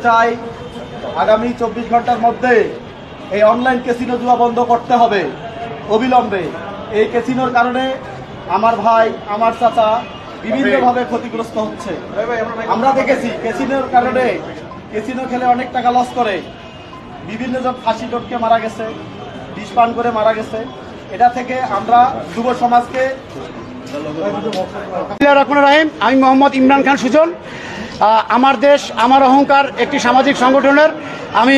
চাই আগামী 24 ঘন্টার মধ্যে এই অনলাইন ক্যাসিনো জুয়া বন্ধ করতে হবে অবিলম্বে। এই ক্যাসিনোর কারণে আমার ভাই, আমার চাচা বিভিন্নভাবে ক্ষতিগ্রস্ত হচ্ছে। আমরা দেখেছি ক্যাসিনোর কারণে, ক্যাসিনো খেলে অনেক টাকা লস করে বিভিন্ন জন ফাঁসি টটকে মারা গেছে, বিষ পান করে মারা গেছে। এটা থেকে আমরা যুব সমাজকে আমি মোহাম্মদ ইমরান খান সুজন, আমার দেশ আমার অহংকার একটি সামাজিক সংগঠনের আমি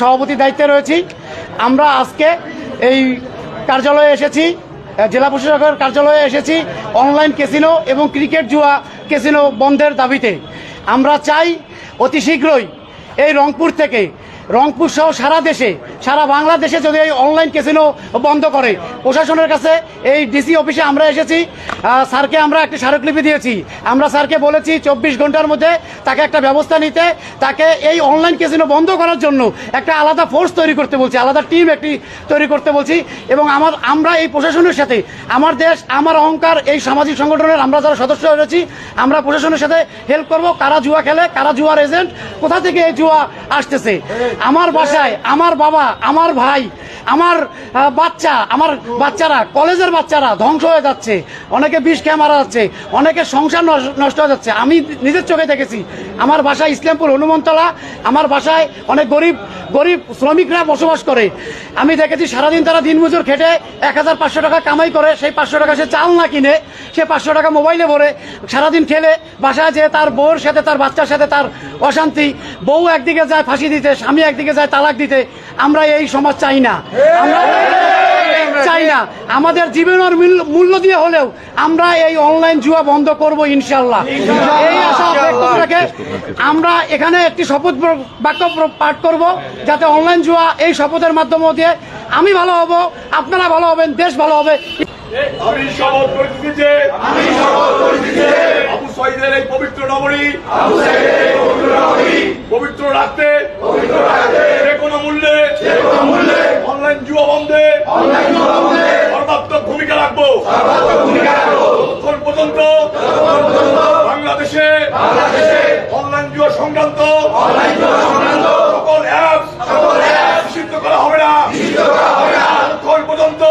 সভাপতি দায়িত্বে রয়েছি। আমরা আজকে এই কার্যালয়ে এসেছি, জেলা প্রশাসকের কার্যালয়ে এসেছি অনলাইন ক্যাসিনো এবং ক্রিকেট জুয়া ক্যাসিনো বন্ধের দাবিতে। আমরা চাই অতি শীঘ্রই এই রংপুর সহ সারা দেশে, সারা বাংলাদেশে যদি এই অনলাইন ক্যাসিনো বন্ধ করে, প্রশাসনের কাছে এই ডিসি অফিসে আমরা এসেছি, স্যারকে আমরা একটি স্মারকলিপি দিয়েছি। আমরা স্যারকে বলেছি 24 ঘন্টার মধ্যে তাকে একটা ব্যবস্থা নিতে, তাকে এই অনলাইন ক্যাসিনো বন্ধ করার জন্য একটা আলাদা ফোর্স তৈরি করতে বলছি, আলাদা টিম একটি তৈরি করতে বলছি। এবং আমরা এই প্রশাসনের সাথে, আমার দেশ আমার অহংকার এই সামাজিক সংগঠনের আমরা যারা সদস্য হয়েছি, আমরা প্রশাসনের সাথে হেল্প করব। কারা জুয়া খেলে, কারা জুয়ার এজেন্ট, কোথা থেকে এই জুয়া আসতেছে, আমার বাসায় আমার বাবা, আমার ভাই, আমার বাচ্চারা, কলেজের বাচ্চারা ধ্বংস হয়ে যাচ্ছে, অনেকে বিষ খেয়ে মারা যাচ্ছে, অনেকে সংসার নষ্ট হয়ে যাচ্ছে। আমি নিজের চোখে দেখেছি। আমার বাসায় ইসলামপুর হনুমন্তলা, আমার বাসায় অনেক গরিব শ্রমিকরা বসবাস করে। আমি দেখেছি সারাদিন তারা দিনমজুর খেটে 1500 টাকা কামাই করে, সেই 500 টাকা সে চাল না কিনে, সে 500 টাকা মোবাইলে ভরে সারাদিন খেলে বাসায় যে তার বউর সাথে, তার বাচ্চার সাথে তার অশান্তি, বউ একদিকে যায় ফাঁসি দিতে, স্বামী একদিকে যায় তালাক দিতে। আমরা এই সমাজ চাই না, আমরা চাই না। আমাদের জীবনের মূল্য দিয়ে হলেও আমরা এই অনলাইন জুয়া বন্ধ করব ইনশাআল্লাহ। এই আশা ব্যক্ত রেখে আমরা এখানে একটি শপথ বাক্য পাঠ করব, যাতে অনলাইন জুয়া এই শপথের মাধ্যমে দিয়ে আমি ভালো হব, আপনারা ভালো হবেন, দেশ ভালো হবে। আমি শপথ করছি যে আবু সাঈদের এই পবিত্র নগরী পবিত্র রাখতে যে কোনো মূল্যে অনলাইন জুয়া বন্ধে সর্বাত্মক ভূমিকা রাখবো। তখন পর্যন্ত বাংলাদেশে অনলাইন জুয়া সংক্রান্ত সকল অ্যাপ নিষিদ্ধ করা হবে না। তখন পর্যন্ত